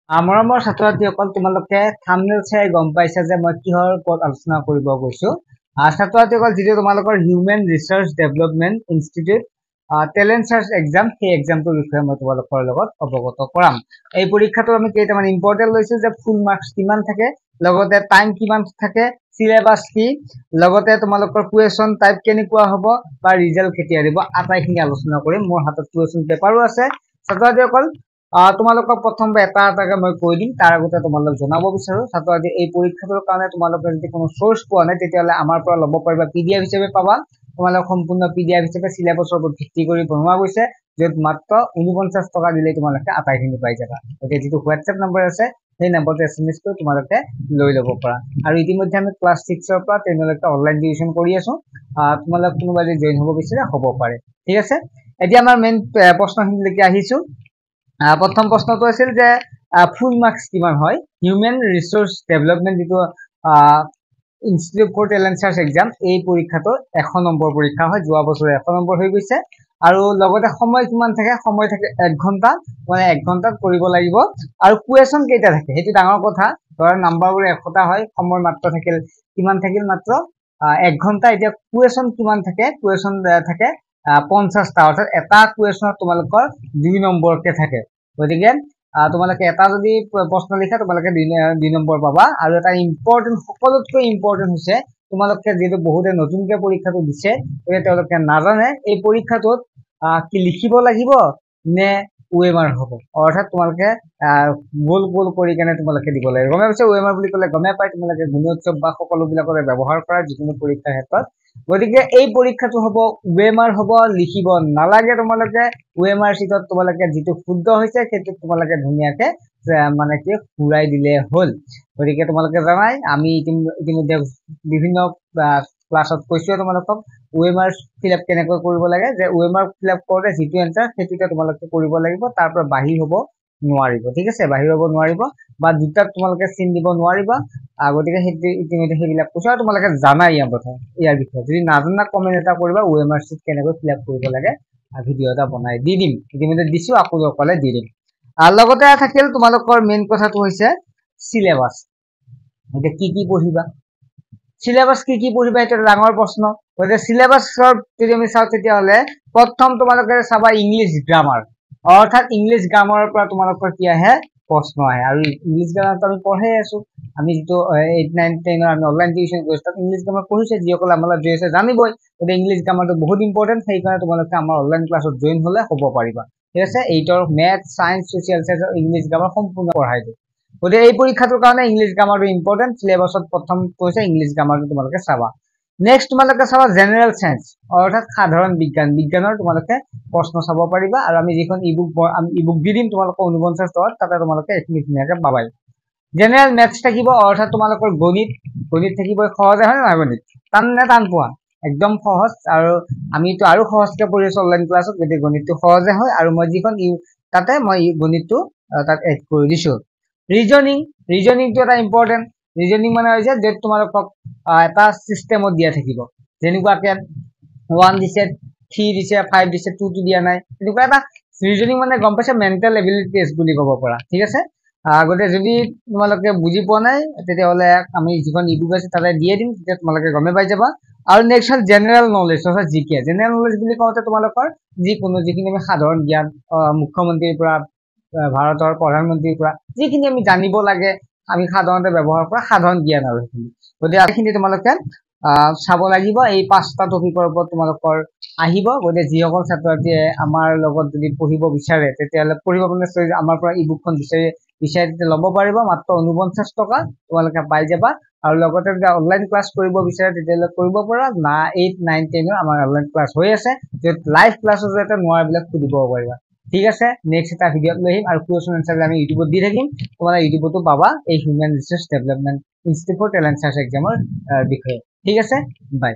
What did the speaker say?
মৰমৰ ছাত্ৰ ছাত্ৰীসকল তোমালোকে থাম্বনেল চাই গম পাইছা যে মই কিহৰ ওপৰত আলোচনা কৰিব গৈছো। ছাত্ৰ ছাত্ৰীসকল যিটো তোমালোকৰ human research development institute talent search exam, সেই এক্সামটোৰ বিষয়ে মই তোমালোকৰ লগত অৱগত কৰাম। এই পৰীক্ষাটো আমি কেইটামান ইম্পৰ্টেণ্ট লৈছো যে ফুল মাৰ্কছ কিমান থাকে, লগতে টাইম কিমান থাকে, চিলেবাছ কি, লগতে তোমালোকৰ কুৱেশ্যন টাইপ কেনেকুৱা হ'ব বা ৰিজাল্ট কেতিয়া দিব, আটাইখিনি আলোচনা কৰিম। মোৰ হাতত কুৱেশ্যন পেপাৰো আছে। ছাত্ৰ ছাত্ৰীসকল তোমালোকক প্ৰথমতে এটা এটাকে মই কৈ দিম, তাৰ আগতে তোমালোক জনাব বিচাৰো ছাত্ৰ ছাত্ৰী এই পৰীক্ষাটোৰ কাৰণে তোমালোকে যদি কোনো সোৰ্স পোৱা নাই তেতিয়াহ'লে আমাৰ পৰা ল'ব পাৰিবা, PDF হিচাপে পাবা। তোমালোক সম্পূৰ্ণ PDF হিচাপে চিলেবাছৰ ওপৰত ভিত্তি কৰি বনোৱা গৈছে, য'ত মাত্ৰ 49 টকা দিলে তোমালোকে আটাইখিনি পাই যাবা। গতিকে যিটো হোৱাটছএপ নম্বৰ আছে সেই নম্বৰটো SMS কৰি তোমালোকে লৈ ল'ব পাৰা। আৰু ইতিমধ্যে আমি ক্লাছ 6ৰ পৰা 10লৈকে অনলাইন টিউশ্যন কৰি আছো। তোমালোক কোনোবা যদি জইন হ'ব বিচাৰে হ'ব পাৰে। ঠিক আছে, এতিয়া আমাৰ মেইন প্ৰশ্নখিনিলৈকে আহিছো। প্ৰথম প্ৰশ্নটো আছিল যে ফুল মাৰ্কছ কিমান হয়। হিউমেন ৰিচোৰ্চ ডেভেলপমেণ্ট যিটো institute for talent search exam, এই পৰীক্ষাটো 100 নম্বৰ পৰীক্ষা হয়। যোৱা বছৰে 100 নম্বৰ হৈ গৈছে। আৰু লগতে সময় কিমান থাকে, সময় থাকে 1 ঘণ্টা, মানে 1 ঘণ্টাত কৰিব লাগিব। আৰু কুৱেশ্যন কেইটা থাকে সেইটো ডাঙৰ কথা, ধৰা নাম্বাৰবোৰ 100টা হয়, সময় মাত্ৰ থাকিল কিমান থাকিল, মাত্ৰ 1 ঘণ্টা। এতিয়া কুৱেশ্যন কিমান থাকে, কুৱেশ্যন থাকে 50টা, অৰ্থাৎ এটা কুৱেশ্যনত তোমালোকৰ 2 নম্বৰকে থাকে। গতিকে তোমালোকে এটা যদি প্ৰশ্ন লিখা তোমালোকে 2 নম্বৰ পাবা। আৰু এটা ইম্পৰ্টেণ্ট, সকলোতকৈ ইম্পৰ্টেণ্ট হৈছে তোমালোকে যিহেতু বহুতে নতুনকে পৰীক্ষাটো দিছে, গতিকে তেওঁলোকে নাজানে এই পৰীক্ষাটোত কি লিখিব লাগিব নে OMR হ'ব। অৰ্থাৎ তোমালোকে গোল গোল কৰি কেনে তোমালোকে দিব লাগিব। গমে পাইছে OMR বুলি ক'লে গমে পাই তোমালোকে গুণোৎসৱ বা সকলোবিলাকতে ব্যৱহাৰ কৰা যিকোনো পৰীক্ষাৰ ক্ষেত্ৰত। গতিকে এই পৰীক্ষাটো হ'ব OMR হ'ব, লিখিব নালাগে তোমালোকে। OMR চিটত তোমালোকে যিটো শুদ্ধ হৈছে সেইটো তোমালোকে ধুনীয়াকে মানে কি ঘূৰাই দিলে হ'ল। গতিকে তোমালোকে জানাই আমি ইতিমধ্যে বিভিন্ন ক্লাছত কৈছো তোমালোকক OMR ফিল আপ কেনেকৈ কৰিব লাগে, যে OMR ফিল আপ কৰোঁতে যিটো এনচাৰ সেইটোতে তোমালোকে কৰিব লাগিব, তাৰ পৰা বাহিৰ হ'ব নোৱাৰিব। ঠিক আছে, বাহিৰ হ'ব নোৱাৰিব বা দুটাত তোমালোকে চিন দিব নোৱাৰিবা। গতিকে সেইটো ইতিমধ্যে সেইবিলাক কৈছো, আৰু তোমালোকে জানাই ইয়াৰ বিষয়ে। যদি নাজানা কমেণ্ট এটা কৰিবা, OMR চিট কেনেকৈ ফিল আপ কৰিব লাগে ভিডিঅ' এটা বনাই দি দিম। ইতিমধ্যে দিছো, আকৌ অকলে দি দিম। লগতে থাকিল তোমালোকৰ মেইন কথাটো হৈছে চিলেবাছ। এতিয়া কি পঢ়িবা, চিলেবাছ কি পঢ়িবা, এটা ডাঙৰ প্ৰশ্ন। গতিকে চিলেবাছৰ যদি আমি চাওঁ তেতিয়াহ'লে প্ৰথম তোমালোকে চাবা ইংলিছ গ্ৰামাৰ, অৰ্থাৎ ইংলিছ গ্ৰামাৰৰ পৰা তোমালোকৰ কি আহে, প্ৰশ্ন আহে। আৰু ইংলিছ গ্ৰামাৰটো আমি পঢ়াই আছো, আমি যিটো 8, 9, 10 আমি অনলাইন টিউশ্যন কৰিছো তাত ইংলিছ গ্ৰামাৰ পঢ়িছে, যিসকলে আমাৰ লগত জড়িত আছে জানিবই। গতিকে ইংলিছ গ্ৰামাৰটো বহুত ইম্পৰ্টেণ্ট, সেইকাৰণে তোমালোকে আমাৰ অনলাইন ক্লাছত জইন হ'লে হ'ব পাৰিবা। ঠিক আছে, 8ৰ মেথ, চায়েন্স, ছচিয়েল চায়েন্সৰ ইংলিছ গ্ৰামাৰ সম্পূৰ্ণ পঢ়াই দিওঁ। গতিকে এই পৰীক্ষাটোৰ কাৰণে ইংলিছ গ্ৰামাৰটো ইম্পৰ্টেণ্ট। চিলেবাছত প্ৰথম কৈছে ইংলিছ গ্ৰামাৰটো তোমালোকে চাবা। নেক্সট তোমালোকে চাবা জেনেৰেল চায়েন্স, অৰ্থাৎ সাধাৰণ বিজ্ঞান, বিজ্ঞানৰ তোমালোকে প্ৰশ্ন চাব পাৰিবা। আৰু আমি যিখন ইবুক দি দিম তোমালোকক 49 টকাত, তাতে তোমালোকে এইখিনি ধুনীয়াকে পাবাই। জেনেৰেল মেথছ থাকিব, অৰ্থাৎ তোমালোকৰ গণিত থাকিব। সহজে হয় নে নহয় গণিত, টান নে টান পোৱা? একদম সহজ, আৰু আমিতো আৰু সহজকে পঢ়ি আছো অনলাইন ক্লাছত, গতিকে গণিতটো সহজে হয়। আৰু মই যিখন তাতে মই গণিতটো তাত এড কৰি দিছো। ৰিজনিংটো এটা ইম্পৰ্টেণ্ট। ৰিজনিং মানে হৈছে য'ত তোমালোকক এটা চিষ্টেমত দিয়া থাকিব, যেনেকুৱাকে 1 দিছে, 3 দিছে, 5 দিছে, 2 দিয়া নাই, এনেকুৱা এটা ৰিজনিং মানে গম পাইছে মেণ্টেল এবিলিটি টেষ্ট বুলি ক'ব পৰা। ঠিক আছে, গতিকে যদি তোমালোকে বুজি পোৱা নাই তেতিয়াহ'লে আমি যিখন ইবুক আছে তাতে দিয়ে দিম, তেতিয়া তোমালোকে গমে পাই যাবা। আৰু নেক্সট হ'ল জেনেৰেল নলেজ, অৰ্থাৎ জিকে। জেনেৰেল নলেজ বুলি কওঁতে তোমালোকৰ যিখিনি আমি সাধাৰণ জ্ঞান, মুখ্যমন্ত্ৰীৰ পৰা, ভাৰতৰ প্ৰধানমন্ত্ৰীৰ পৰা যিখিনি আমি জানিব লাগে, আমি সাধাৰণতে ব্যৱহাৰ কৰা সাধাৰণ জ্ঞান আৰু সেইখিনি। গতিকে এইখিনি তোমালোকে চাব লাগিব। এই 5টা টপিকৰ ওপৰত তোমালোকৰ আহিব। গতিকে যিসকল ছাত্ৰ ছাত্ৰীয়ে আমাৰ লগত যদি পঢ়িব বিচাৰে তেতিয়াহ'লে পঢ়িব মানে আমাৰ পৰা ইবুকখন বিচাৰি তেতিয়া ল'ব পাৰিব, মাত্ৰ 49 টকা তোমালোকে পাই যাবা। আৰু লগতে যদি অনলাইন ক্লাছ কৰিব বিচাৰে তেতিয়াহ'লে কৰিব পৰা। 8, 9, 10ৰ আমাৰ অনলাইন ক্লাছ হৈ আছে, য'ত লাইভ ক্লাছৰ জৰিয়তে নোৱাৰাবিলাক সুধিব পাৰিবা। ঠিক আছে, নেক্সট এটা ভিডিঅ'ত লৈ আহিম, আৰু কুৱেশ্যন এনচাৰ আমি ইউটিউবত দি থাকিম। তোমালোকে ইউটিউবতো পাবা এই human resource development institute for talent search এক্সামৰ বিষয়ে। ঠিক আছে, বাই।